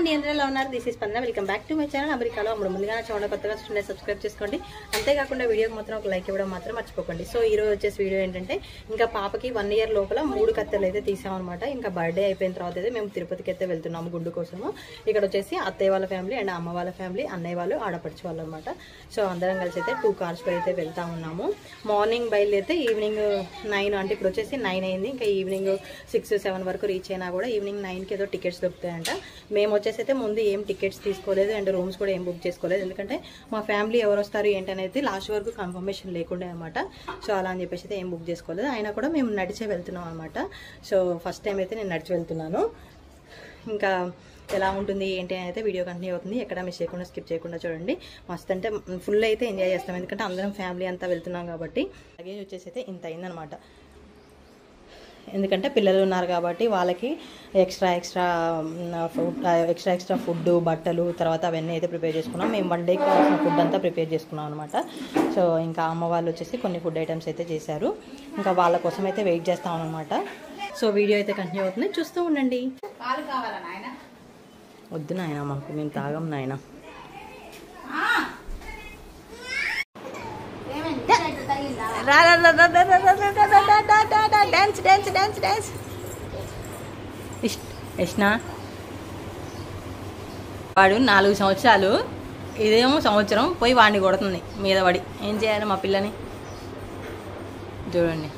అండి, అందరూ ఎలా ఉన్నారు? దిస్ ఇస్ స్పందన. Welcome back to my channel అమెరికాలో. అప్పుడు ముందుగా చూడండి, కొత్తగా చూడండి, సబ్స్క్రైబ్ చేసుకోండి. అంతేకాకుండా వీడియోకి మాత్రం ఒక లైక్ ఇవ్వడం మాత్రం మర్చిపోకండి. సో ఈ రోజు వచ్చేసి వీడియో ఏంటంటే, ఇంకా పాపకి 1 year లోపల 3 కత్తెలు అయితే తీసామన్నమాట. ఇంకా బర్త్డే అయిపోయిన తర్వాత అయితే మేము తిరుపతికి అయితే వెళ్తున్నాము గుండు కోసము. ఇక్కడ వచ్చేసి అత్తయ్య వాళ్ళ ఫ్యామిలీ అండ్ అమ్మ వాళ్ళ ఫ్యామిలీ, అన్నయ్య వాళ్ళు, ఆడపడిచి వాళ్ళు అనమాట. సో అందరం కలిసి అయితే 2 cars అయితే వెళ్తా ఉన్నాము. మార్నింగ్ బయలుదేరితే ఈవినింగ్ 9, అంటే ఇప్పుడు వచ్చేసి 9 అయింది. ఇంకా ఈవినింగ్ 6-7 వరకు రీచ్ అయినా కూడా ఈవినింగ్ 9కి ఏదో టికెట్స్ దొరుకుతాయంట. మేము వచ్చేసి అయితే ముందు ఏం టికెట్స్ తీసుకోలేదు అండ్ రూమ్స్ కూడా ఏం బుక్ చేసుకోలేదు. ఎందుకంటే మా ఫ్యామిలీ ఎవరు వస్తారు ఏంటనేది లాస్ట్ వరకు కన్ఫర్మేషన్ లేకుండే అనమాట. సో అలా అని చెప్పేసి అయితే ఏం బుక్ చేసుకోలేదు. అయినా కూడా మేము నడిచే వెళ్తున్నాం అనమాట. సో ఫస్ట్ టైం అయితే నేను నడిచి వెళ్తున్నాను. ఇంకా ఎలా ఉంటుంది ఏంటి అని అయితే వీడియో కంటిన్యూ అవుతుంది. ఎక్కడ మిస్ చేయకుండా స్కిప్ చేయకుండా చూడండి. మస్తు అంటే ఫుల్ అయితే ఎంజాయ్ చేస్తాం, ఎందుకంటే అందరం ఫ్యామిలీ అంతా వెళ్తున్నాం కాబట్టి. లగేజ్ వచ్చేసి అయితే ఇంత అయిందనమాట. ఎందుకంటే పిల్లలు ఉన్నారు కాబట్టి వాళ్ళకి ఎక్స్ట్రా ఫుడ్, బట్టలు, తర్వాత అవన్నీ అయితే ప్రిపేర్ చేసుకున్నాం. మేము 1 డేకి కావాల్సిన ఫుడ్ అంతా ప్రిపేర్ చేసుకున్నాం అనమాట. సో ఇంకా అమ్మ వాళ్ళు వచ్చేసి కొన్ని ఫుడ్ ఐటమ్స్ అయితే చేశారు. ఇంకా వాళ్ళ కోసం అయితే వెయిట్ చేస్తాం అనమాట. సో వీడియో అయితే కంటిన్యూ అవుతుంది, చూస్తూ ఉండండి. వద్దు నాయన, మాకు మేము తాగం నాయన. యష్నా వాడు 4 సంవత్సరాలు, ఇదేమో సంవత్సరం పోయి వాడిని కొడుతుంది మీద పడి. ఏం చేయాలి మా పిల్లని? చూడండి,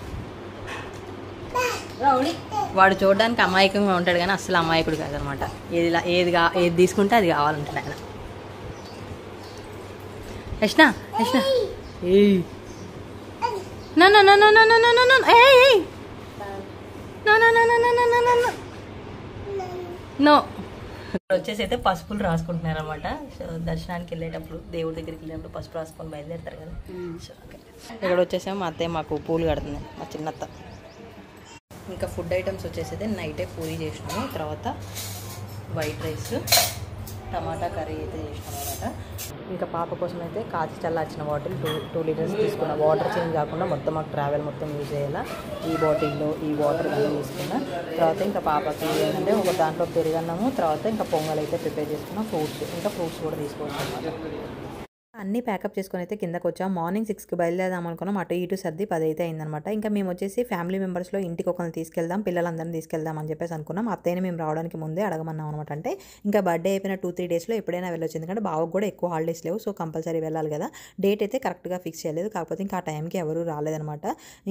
వాడు చూడడానికి అమాయకంగా ఉంటాడు కానీ అస్సలు అమాయకుడు కాదనమాట. ఏది తీసుకుంటే అది కావాలంటాడు ఆయన. యష్నా యష్నా నో. వచ్చేసి అయితే పసుపులు రాసుకుంటున్నారు అనమాట. సో దర్శనానికి వెళ్ళేటప్పుడు, దేవుడి దగ్గరికి వెళ్ళేటప్పుడు పసుపు రాసుకొని బయలుదేరుతారు కదా. సో ఇక్కడ వచ్చేసాము, మా అత్తయ్య మాకు పూలు కడుతుంది, మా చిన్నత్త. ఇంకా ఫుడ్ ఐటమ్స్ వచ్చేసి అయితే నైటే పూరి చేసినాము, తర్వాత వైట్ రైస్, టమాటా కర్రీ అయితే చేసినాం అనమాట. ఇంకా పాప కోసం అయితే కాచి చల్లార్చిన బాటిల్ 2 liters తీసుకున్నా. వాటర్ చేంజ్ కాకుండా మొత్తం మాకు ట్రావెల్ మొత్తం యూజ్ అయ్యేలా ఈ బాటిల్లో ఈ వాటర్ అన్నీ తీసుకున్నా. తర్వాత ఇంకా పాపకి ఏంటంటే ఒక దాంట్లో పెరుగన్నాము, తర్వాత ఇంకా పొంగల్ అయితే ప్రిపేర్ చేసుకున్నాం. ఫ్రూట్స్ కూడా తీసుకోవచ్చు అనమాట. అన్నీ ప్యాకప్ చేసుకొని అయితే కిందకు వచ్చాం. మార్నింగ్ 6కి బయలుదేరదాం అనుకున్నాం. అటు ఇటు సర్ది 10 అయితే అయిందనమాట. ఇంకా మేము వచ్చేసి ఫ్యామిలీ మెంబర్స్లో ఇంటికి ఒకరిని తీసుకెళ్దాం, పిల్లలందరినీ తీసుకెళ్దాం అని చెప్పేసి అనుకున్నాం. అత్తయ్యని మేము రావడానికి ముందే అడగమన్నాం అనమాట. అంటే ఇంకా బర్త్డే అయిపోయిన 2-3 డేస్లో ఎప్పుడైనా వెళ్ళొచ్చు, ఎందుకంటే బావకు కూడా ఎక్కువ హాలిడేస్ లేవు. సో కంపల్సరీ వెళ్ళాలి కదా. డేట్ అయితే కరెక్ట్గా ఫిక్స్ చేయలేదు, కాకపోతే ఇంకా ఆ టైంకి ఎవరు రాలేదనమాట.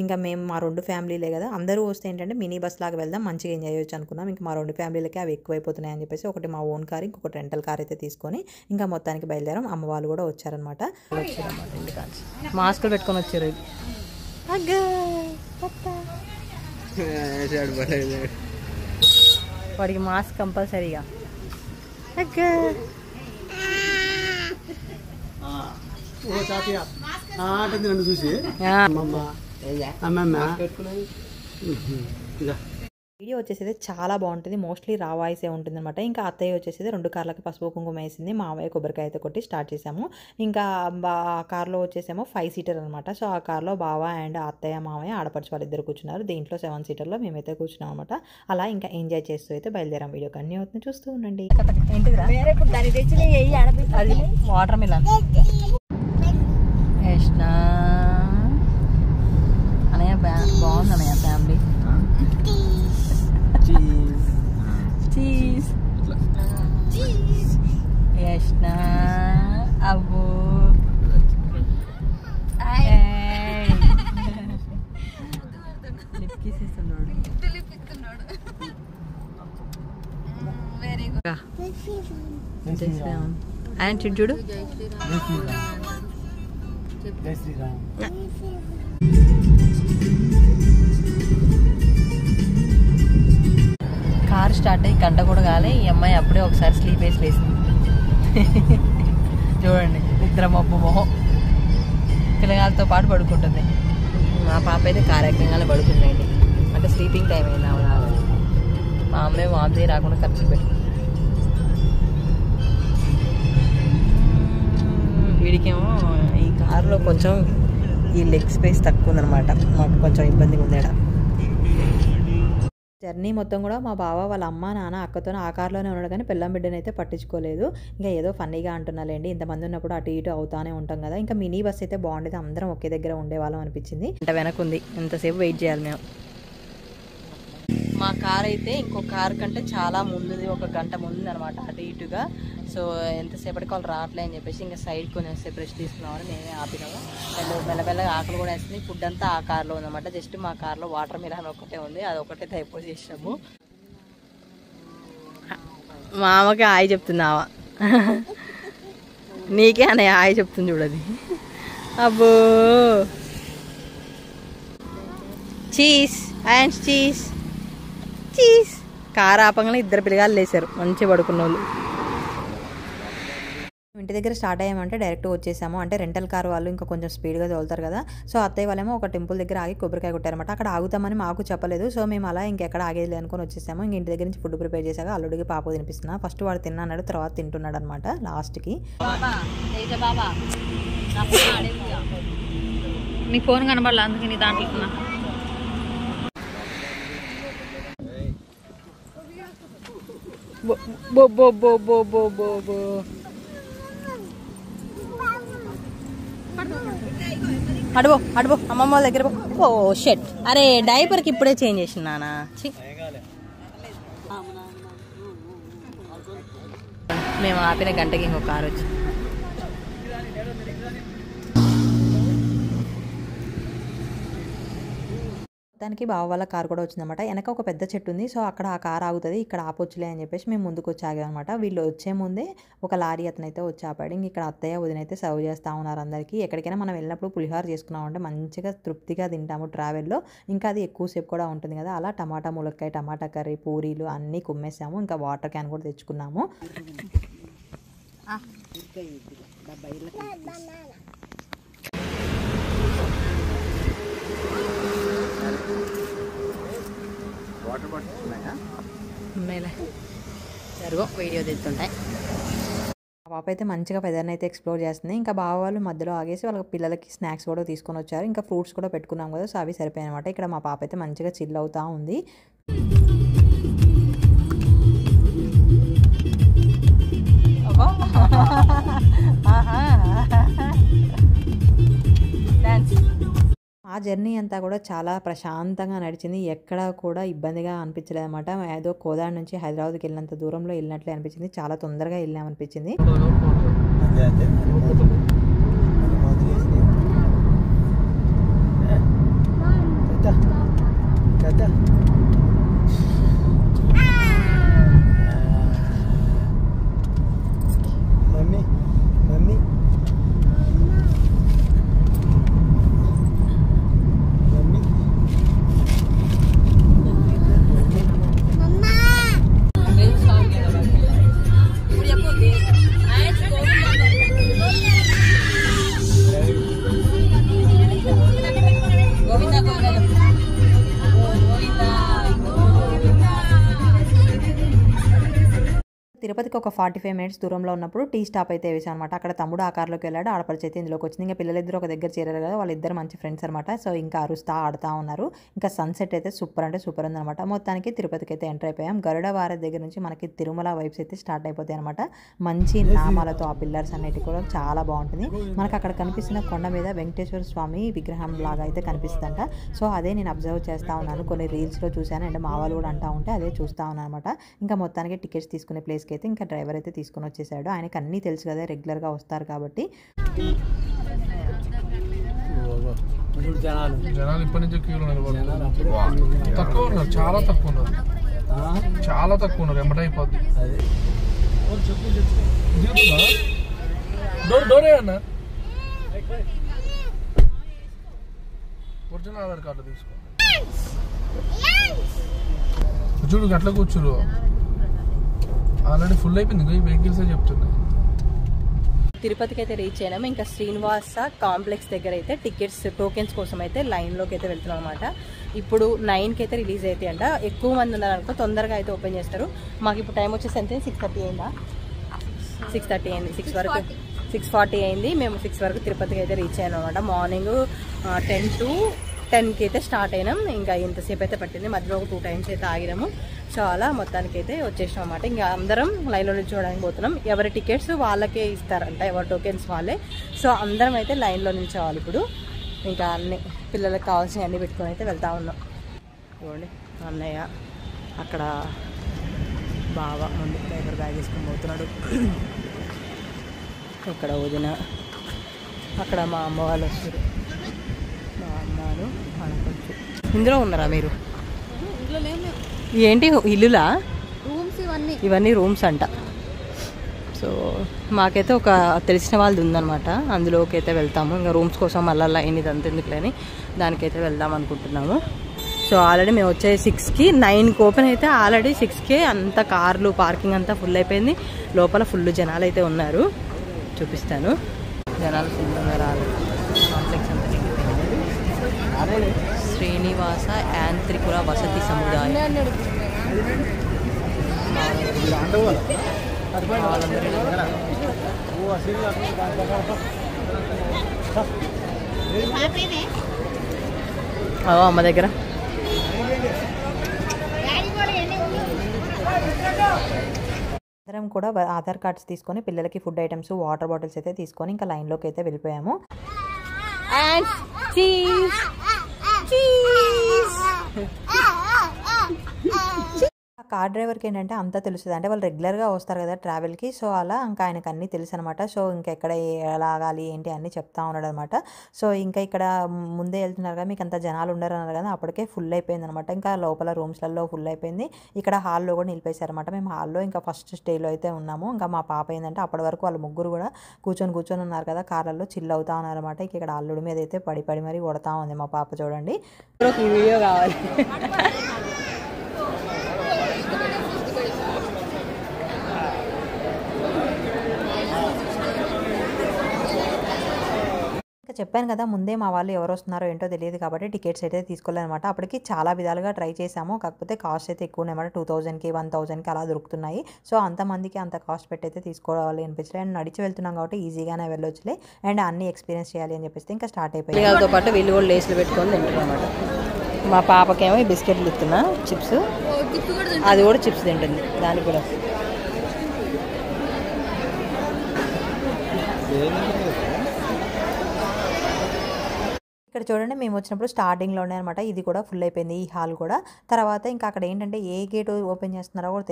ఇంకా మేము మా 2 ఫ్యామిలీలే కదా, అందరూ వస్తే ఏంటంటే మినీ బస్ లాగా వెళ్దాం, మంచిగా ఎంజాయ్ చేయొచ్చు అనుకున్నాం. ఇంకా మా 2 ఫ్యామిలీలకి అవి ఎక్కువైపోతున్నాయి అని చెప్పేసి ఒకటి మా ఓన్ కార్, ఇంకొకటి రెంటల్ కార్ అయితే తీసుకొని ఇంకా మొత్తానికి బయలుదేరాం. అమ్మ వాళ్ళు కూడా వచ్చారనమాట. మాస్కులు పెట్టుకొని వచ్చారు. వాడికి మాస్క్ కంపల్సరీగా. చూసి వీడియో వచ్చేసి చాలా బాగుంటుంది. మోస్ట్లీ రా వాయిసే ఉంటుంది అనమాట. ఇంకా అత్తయ్య వచ్చేసి 2 కార్లకి పసుపు కుంకుమ వేసింది. మావయ్య కొబ్బరికాయ అయితే కొట్టి స్టార్ట్ చేసాము. ఇంకా ఆ కార్లో వచ్చేసేమో 5 seater అనమాట. సో ఆ కార్లో బావ అండ్ అత్తయ్య, మావయ్య, ఆడపడిచి వాళ్ళిద్దరు కూర్చున్నారు. దీంట్లో 7 seaterలో మేమైతే కూర్చున్నాం అనమాట. అలా ఇంకా ఎంజాయ్ చేస్తూ అయితే బయలుదేరాం. వీడియో కన్నీ అవుతుంది, చూస్తూ ఉండండి. అది వాటర్ మిలన్. అనయ్య బాగుంది అనయ్య ఫ్యామిలీ. చీజ్ యష్నా అబ్బో ఆయన చూడు. కార్ స్టార్ట్ అయ్యి గంట కూడా కాలే, ఈ అమ్మాయి అప్పుడే ఒకసారి స్లీప్ వేసి లేసింది. చూడండి, నిద్ర మబ్బు మొహం, పిల్లగాలతో పాటు పడుకుంటుంది. మా పాప అయితే కార్ ఎక్కగానే పడుకుందండి, అంటే స్లీపింగ్ టైం అయింది. మా అమ్మాయి వాంతి రాకుండా ఖర్చు పెట్టుకుంది. వీడికేమో ఈ కారులో కొంచెం ఈ లెగ్ స్పేస్ తక్కువ ఉందన్నమాట, మాకు కొంచెం ఇబ్బందిగా ఉంది. జర్నీ మొత్తం కూడా మా బావ వాళ్ళ అమ్మ నాన్న అక్కతో ఆ కార్లోనే ఉన్నాడు కానీ పెళ్ళం బిడ్డని అయితే పట్టించుకోలేదు. ఇంకా ఏదో ఫన్నీగా అంటున్నాలేండి, ఇంతమంది ఉన్నప్పుడు అటు ఇటు అవుతానే ఉంటాం కదా. ఇంకా మినీ బస్ అయితే బాగుండేది, అందరం ఒకే దగ్గర ఉండేవాళ్ళం అనిపించింది. అంటే వెనకుంది, ఎంతసేపు వెయిట్ చేయాలి మేము. మా కార్ అయితే ఇంకో కార్ కంటే చాలా ముందుది, 1 గంట ముందు అనమాట అటు ఇటుగా. సో ఎంతసేపటికి వాళ్ళు రావట్లే అని చెప్పేసి ఇంకా సైడ్ కొంచెంసేపు రెస్ట్ తీసుకున్నామని మేమే ఆపినాము. అండ్ మెల్లమెల్లగా ఆకలి కూడా వేస్తుంది. ఫుడ్ అంతా ఆ కార్లో ఉందన్నమాట. జస్ట్ మా కార్లో వాటర్ మిలన్ ఒకటే ఉంది, అది ఒకటే అయిపోయి చేసాము. మా అమ్మకి హాయ్ చెప్తున్నావా? నీకే అనే హాయ్ చెప్తుంది చూడది. అబ్బో cheese and cheese cheese. Car ఆపంగానే 2 పిల్లగాళ్ళు లేసారు, మంచిగా పడుకున్న వాళ్ళు. ఇంటి దగ్గర స్టార్ట్ అయ్యామంటే డైరెక్ట్ వచ్చేసాము. అంటే రెంటల్ కార్ వాళ్ళు ఇంకా కొంచెం స్పీడ్గా తోలుతారు కదా. సో అత్తయ్య వాళ్ళేమో ఒక టెంపుల్ దగ్గర ఆగి కొబ్బరికాయ కొట్టారనమాట. అక్కడ ఆగుతామని మాకు చెప్పలేదు. సో మేము అలా ఇంకెక్కడ ఆగేది అనుకుని వచ్చేసాము. ఇంక ఇంటి దగ్గర నుంచి ఫుడ్ ప్రిపేర్ చేశాక అల్లుడికి పాప తినిపిస్తున్నా. ఫస్ట్ వాడు తిన్నాడు, తర్వాత తింటున్నాడు అనమాట లాస్ట్కి. నీ ఫోన్ కనబడలే అందుకే నీ దాంట్లో. బో బో బో బో బో బో బో అడుబో అడుబో అమ్మమ్మ వాళ్ళ దగ్గర. ఓ షెట్, అరే డైపర్కి ఇప్పుడే చేంజ్ చేసినానా. మేము ఆపిన గంటకి ఇంకో కారు వచ్చి దానికి బావ వాళ్ళ కారు కూడా వచ్చిందన్నమాట. వెనక ఒక పెద్ద చెట్టు ఉంది. సో అక్కడ ఆ కారు ఆగుతుంది, ఇక్కడ ఆపొచ్చులే అని చెప్పేసి మేము ముందుకు వచ్చి ఆగామన్నమాట. వీళ్ళు వచ్చే ముందే ఒక లారీ అతనైతే వచ్చి ఆపాడు. ఇంక ఇక్కడ అత్తయ్య వదినైతే సర్వ్ చేస్తూ ఉన్నారు అందరికీ. ఎక్కడికైనా మనం వెళ్ళినప్పుడు పులిహోర చేసుకున్నామంటే మంచిగా తృప్తిగా తింటాము ట్రావెల్లో. ఇంకా అది ఎక్కువసేపు కూడా ఉంటుంది కదా. అలా టమాటా ములక్కాయ, టమాటా కర్రీ, పూరీలు అన్నీ కుమ్మేసాము. ఇంకా వాటర్ క్యాన్ కూడా తెచ్చుకున్నాము. జరుగు వీడియో తెస్తుంటాయి. పాప అయితే మంచిగా వెదర్ని అయితే ఎక్స్ప్లోర్ చేస్తుంది. ఇంకా బావ వాళ్ళు మధ్యలో ఆగేసి వాళ్ళ పిల్లలకి స్నాక్స్ కూడా తీసుకొని వచ్చారు. ఇంకా ఫ్రూట్స్ కూడా పెట్టుకున్నాం కదా, సో అవి సరిపోయాయి అనమాట. ఇక్కడ మా పాప అయితే మంచిగా చిల్ అవుతూ ఉంది. ఆ జర్నీ అంతా కూడా చాలా ప్రశాంతంగా నడిచింది. ఎక్కడ కూడా ఇబ్బందిగా అనిపించలేదు అనమాట. ఏదో కోదాడ నుంచి హైదరాబాద్కి వెళ్ళినంత దూరంలో వెళ్ళినట్లే అనిపించింది. చాలా తొందరగా వెళ్ళామనిపించింది. తిరుపతికి ఒక 45 మినిట్స్ దూరంలో ఉన్నప్పుడు టీ స్టాప్ అయితే వేసాం అనమాట. అక్కడ తమ్ముడు ఆ కార్లోకి వెళ్ళాడు, ఆడపడిచి అయితే ఇందులోకి వచ్చింది. ఇంకా పిల్లలిద్దరు ఒక దగ్గర చేరారు కదా, వాళ్ళిద్దరు మంచి ఫ్రెండ్స్ అనమాట. సో ఇంకా అరుస్తా ఆడుతూ ఉన్నారు. ఇంకా సన్సెట్ అయితే సూపర్ అంటే సూపర్ ఉందన్నమాట. మొత్తానికి తిరుపతికి అయితే ఎంటర్ అయిపోయాం. గరుడ వారి దగ్గర నుంచి మనకి తిరుమల వైబ్స్ అయితే స్టార్ట్ అయిపోతాయి అనమాట. మంచి నామాలతో ఆ పిల్లర్స్ అన్నిటి కూడా చాలా బాగుంటుంది. మనకు అక్కడ కనిపిస్తున్న కొండ మీద వెంకటేశ్వర స్వామి విగ్రహం లాగా అయితే కనిపిస్తుందంట. సో అదే నేను అబ్జర్వ్ చేస్తూ ఉన్నాను, కొన్ని రీల్స్లో చూశాను. అండ్ మా వాళ్ళు కూడా అంటూ ఉంటే అదే చూస్తూ ఉన్నాను అనమాట. ఇంకా మొత్తానికి టికెట్స్ తీసుకునే ప్లేస్కి అయితే ఇంకా డ్రైవర్ అయితే తీసుకొని వచ్చేసాడు. ఆయనకి అన్నీ తెలుసు కదా, రెగ్యులర్గా వస్తారు కాబట్టి. జనాలు ఇప్పటి నుంచి క్యూలో తక్కువ ఉన్నారు, చాలా తక్కువ ఉన్నారు, చాలా తక్కువ ఉన్నారు. ఎమ్మట అయిపోద్ది. డోరే అన్న ఒరిజినల్ ఆధార్ కార్డు తీసుకో. చూడు గట్ల కూర్చురు, ఆల్రెడీ ఫుల్ అయిపోయింది. వెహికల్స్ చెప్తున్నాయి. తిరుపతికి అయితే రీచ్ అయినాము. ఇంకా శ్రీనివాస కాంప్లెక్స్ దగ్గర అయితే టికెట్స్ టోకెన్స్ కోసం అయితే లైన్లోకి అయితే వెళ్తున్నాం అనమాట. ఇప్పుడు 9కి అయితే రిలీజ్ అయితే అంట. ఎక్కువ మంది ఉన్నారనుకో తొందరగా అయితే ఓపెన్ చేస్తారు. మాకు ఇప్పుడు టైం వచ్చేసి అంతే 6:30 అయిందా, 6:30 అయింది. 6 వరకు 6:40 అయింది. మేము 6 వరకు తిరుపతికి అయితే రీచ్ అయ్యాం అనమాట. మార్నింగ్ 10 to 10కి అయితే స్టార్ట్ అయినాం. ఇంకా ఇంతసేపు అయితే పట్టింది, మధ్యలో ఒక 2 times అయితే ఆగినాము. సో అలా మొత్తానికి అయితే వచ్చేసినాం అన్నమాట. ఇంకా అందరం లైన్లో నిల్చోవడానికి పోతున్నాం. ఎవరి టికెట్స్ వాళ్ళకే ఇస్తారంట, ఎవరి టోకెన్స్ వాళ్ళే. సో అందరం అయితే లైన్లో నిల్చోవాలి ఇప్పుడు. ఇంకా అన్ని పిల్లలకు కావాల్సినవి అన్నీ పెట్టుకొని అయితే వెళ్తా ఉన్నాం. చూడండి అన్నయ్య అక్కడ బావ ముందు పేపర్ బ్యాగ్ తీసుకొని పోతున్నాడు. ఇక్కడ వదిన, అక్కడ మా అమ్మ వాళ్ళు వస్తారు. మా అమ్మను అనుకోవచ్చు. ఇందులో ఉన్నారా మీరు? ఏంటి ఇల్లులా? ఇవన్నీ రూమ్స్ అంట. సో మాకైతే ఒక తెలిసిన వాళ్ళది ఉందన్నమాట, అందులోకి అయితే వెళ్తాము. ఇంకా రూమ్స్ కోసం మళ్ళీ లైన్ ఇదంతా ఎందుకులేని దానికైతే వెళ్దాం అనుకుంటున్నాము. సో ఆల్రెడీ మేము వచ్చే 6కి 9కి ఓపెన్ అయితే ఆల్రెడీ 6కే అంత కార్లు పార్కింగ్ అంతా ఫుల్ అయిపోయింది. లోపల ఫుల్ జనాలు అయితే ఉన్నారు, చూపిస్తాను. జనాలు ఫుల్ ఉన్నారు ఆల్రెడీ. కాంప్లెక్స్ అంతా నిండిపోయింది. శ్రీనివాస యాంత్రికుల వసతి సముదాయం. అమ్మ దగ్గర అందరం కూడా ఆధార్ కార్డ్స్ తీసుకొని పిల్లలకి ఫుడ్ ఐటమ్స్, వాటర్ బాటిల్స్ అయితే తీసుకొని ఇంకా లైన్లోకి అయితే వెళ్ళిపోయాము. కార్ డ్రైవర్కి ఏంటంటే అంతా తెలుస్తుంది, అంటే వాళ్ళు రెగ్యులర్గా వస్తారు కదా ట్రావెల్కి. సో అలా ఇంకా ఆయనకు అన్నీ తెలుసు అనమాట. సో ఇంకా ఎక్కడ ఎలా ఆగాలి ఏంటి అన్నీ చెప్తా ఉన్నాడు అనమాట. సో ఇంకా ఇక్కడ ముందే వెళ్తున్నారు కదా, మీకు అంత జనాలు ఉండరు అన్నారు కదా, అప్పటికే ఫుల్ అయిపోయింది అనమాట. ఇంకా లోపల రూమ్స్లలో ఫుల్ అయిపోయింది. ఇక్కడ హాల్లో కూడా నిలిపేశారనమాట. మేము హాల్లో ఇంకా ఫస్ట్ స్టేలో అయితే ఉన్నాము. ఇంకా మా పాప ఏంటంటే అప్పటి వరకు వాళ్ళు ముగ్గురు కూడా కూర్చొని ఉన్నారు కదా కార్లలో, చిల్ అవుతా ఉన్నారనమాట. ఇక్కడ అల్లుడి మీద అయితే పడి మరీ కొడతా ఉంది మా పాప. చూడండి, వీడియో కావాలి. చెప్పాను కదా ముందే మా వాళ్ళు ఎవరు వస్తున్నారో ఏంటో తెలియదు కాబట్టి టికెట్స్ అయితే తీసుకోలేదన్నమాట. అప్పటికి చాలా విధాలుగా ట్రై చేసాము, కాకపోతే కాస్ట్ అయితే ఎక్కువ అనమాట. 2000కి 1000కి అలా దొరుకుతున్నాయి. సో అంతమందికి అంత కాస్ట్ పెట్టి అయితే తీసుకోవాలి అనిపించలేదు. అండ్ నడిచి వెళ్తున్నాం కాబట్టి ఈజీగానే వెళ్ళొచ్చులే, అండ్ అన్ని ఎక్స్పీరియన్స్ చేయాలి అని చెప్పేసి ఇంకా స్టార్ట్ అయిపోయింది. వాళ్ళతో పాటు వీళ్ళు కూడా లేస్లు పెట్టుకొని తింటున్నాం అనమాట. మా పాపకేమో ఈ బిస్కెట్లు ఇస్తున్నా, చిప్స్, అది కూడా చిప్స్ తింటుంది. దానికి కూడా ఇక్కడ చూడండి, మేము వచ్చినప్పుడు స్టార్టింగ్లోనే అనమాట. ఇది కూడా ఫుల్ అయిపోయింది ఈ హాల్ కూడా. తర్వాత ఇంకా అక్కడ ఏంటంటే ఏ గేట్ ఓపెన్ చేస్తున్నారో కూడా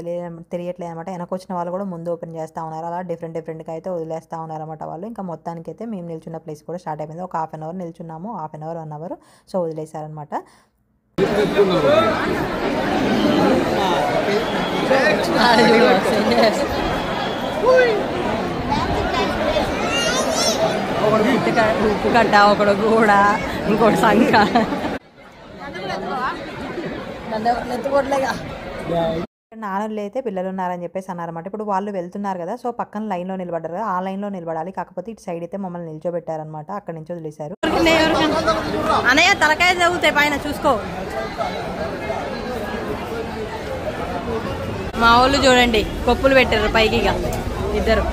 తెలియట్లేదు అనమాట. వెనక వచ్చిన వాళ్ళు కూడా ముందు ఓపెన్ చేస్తూ ఉన్నారు. అలా డిఫరెంట్గా అయితే వదిలేస్తూ ఉన్నారన్నమాట వాళ్ళు. ఇంకా మొత్తానికి అయితే మేము నిల్చున్న ప్లేస్ కూడా స్టార్ట్ అయిపోయింది. ఒక 1/2 అవర్ నిల్చున్నాము, 1/2 అవర్ 1 అవర్. సో వదిలేశారనమాట. ఉప్పు కట్ట, ఒకడు గూడ, ఇంకోటి సంఖ. నాన్నలు అయితే పిల్లలు ఉన్నారని చెప్పేసి అన్నారన్నమాట. ఇప్పుడు వాళ్ళు వెళ్తున్నారు కదా, సో పక్కన లైన్లో నిలబడ్డారు కదా, ఆ లైన్లో నిలబడాలి. కాకపోతే ఇటు సైడ్ అయితే మమ్మల్ని నిల్చోబెట్టారనమాట. అక్కడి నుంచి వదిలేశారు. అనయ్య తలకాయ చదువుతాయి పైన చూసుకో. మా వాళ్ళు చూడండి కొప్పులు పెట్టారు పైకి, ఇక ఇద్దరు.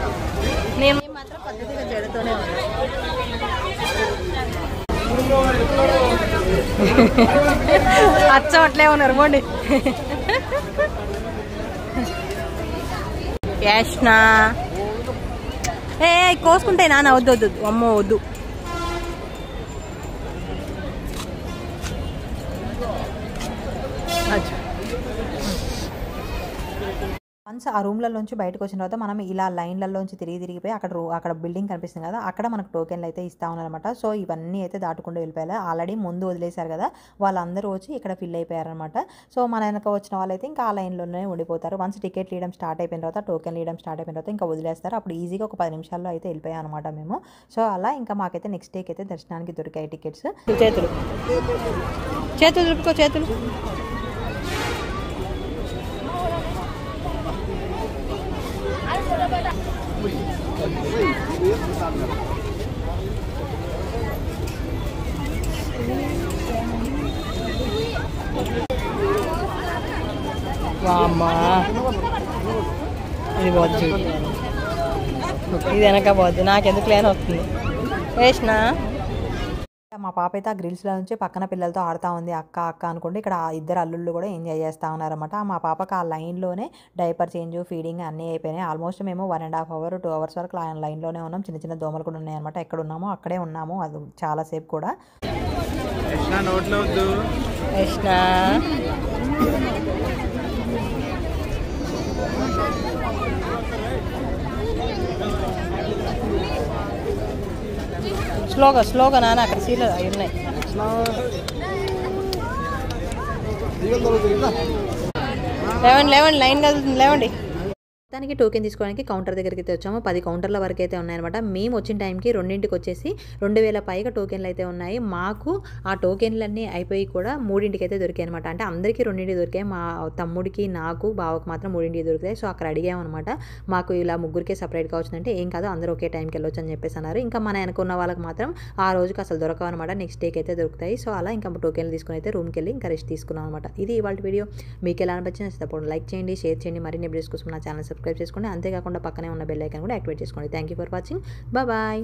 నేను మాత్రం పద్ధతిగా జడుతూనే ఉన్నాను. అచ్చం అట్లే ఉన్నారు పోండి. యాష్నా ఏ కోసుకుంటాయి నాన్న, వద్దు వద్దు అమ్మో వద్దు. వన్స్ ఆ రూమ్లలోంచి బయటకు వచ్చిన తర్వాత మనం ఇలా లైన్లలోంచి తిరిగిపోయి అక్కడ బిల్డింగ్ కనిపిస్తుంది కదా, అక్కడ మనకు టోకెన్లు అయితే ఇస్తా ఉన్నారనమాట. సో ఇవన్నీ అయితే దాటుకుంటూ వెళ్ళిపోయాలి. ఆల్రెడీ ముందు వదిలేశారు కదా, వాళ్ళందరూ వచ్చి ఇక్కడ ఫిల్ అయిపోయారనమాట. సో మన వెనక వచ్చిన వాళ్ళైతే ఇంకా ఆ లైన్లోనే ఉండిపోతారు. వన్స్ టికెట్ ఇవ్వడం స్టార్ట్ అయిపోయిన తర్వాత, టోకెన్లు ఇవ్వడం స్టార్ట్ అయిపోయిన తర్వాత ఇంకా వదిలేస్తారు. అప్పుడు ఈజీగా ఒక 10 నిమిషాల్లో అయితే వెళ్ళిపోయాం అనమాట మేము. సో అలా ఇంకా మాకైతే నెక్స్ట్ డేకి అయితే దర్శనానికి దొరికాయి టికెట్స్. చేతులు దులుపుకో, చేతులు. వామ్మా ఇది పోద్దు, ఇది వెనక పోద్దు. నాకెందుకు లేని వస్తుంది వేసినా. మా పాప అయితే ఆ గ్రిల్స్లో నుంచి పక్కన పిల్లలతో ఆడుతూ ఉంది. అక్క అక్క అనుకుంటే ఇక్కడ ఆ ఇద్దరు అల్లుళ్ళు కూడా ఎంజాయ్ చేస్తూ ఉన్నారన్నమాట. మా పాపకు ఆ లైన్లోనే డైపర్ చేంజ్, ఫీడింగ్ అన్నీ అయిపోయినాయి. ఆల్మోస్ట్ మేము 1.5 అవర్ 2 అవర్స్ వరకు లైన్లోనే ఉన్నాం. చిన్న చిన్న దోమలు కూడా ఉన్నాయన్నమాట. ఎక్కడ ఉన్నామో అక్కడే ఉన్నాము, అది చాలాసేపు కూడా. స్లోగా నాన్న, అక్కడ సీట్లు అవి ఉన్నాయి. లేవండి లైన్ కదులుతుంది, లేవండి. దానికి టోకెన్ తీసుకోవడానికి కౌంటర్ దగ్గరికి అయితే వచ్చాము. 10 కౌంటర్ల వరకు అయితే ఉన్నాయన్నమాట. మేము వచ్చిన టైంకి 2ంటికి వచ్చేసి 2000 పైగా టోకెన్లు అయితే ఉన్నాయి. మాకు ఆ టోకెన్లన్నీ అయిపోయి కూడా 3ంటికి అయితే దొరికాయి అనమాట. అంటే అందరికీ 2ంటికి దొరికాయి. మా తమ్ముడికి, నాకు, బావకు మాత్రం 3ంటికి దొరుకుతాయి. సో అక్కడ అడిగామన్నమాట, మాకు ఇలా ముగ్గురికే సపరేట్గా వచ్చిందంటే ఏం కాదు, అందరూ ఒకే టైంకి వెళ్ళొచ్చు అని చెప్పేసి అన్నారు. ఇంకా మన అనుకున్న వాళ్ళకి మాత్రం ఆ రోజుకి అసలు దొరకవు అనమాట. నెక్స్ట్ డేకి అయితే దొరుకుతాయి. సో అలా ఇంకా టోకెన్లు తీసుకుని అయితే రూమ్కి వెళ్ళి ఇంకా రెస్ట్ తీసుకున్నాం అనమాట. ఇది ఇవాళ వీడియో. మీకు ఎలా అనిపించింది తప్పకుండా లైక్ చేయండి, షేర్ చేయండి. మరిన్ని వీడియోస్ కోసం నా ఛానల్ సబ్స్క్రైబ్ చేసుకోండి. అంతేకాకుండా పక్కనే ఉన్న బెల్ ఐకాన్ కూడా యాక్టివేట్ చేసుకోండి. Thank you for watching. Bye.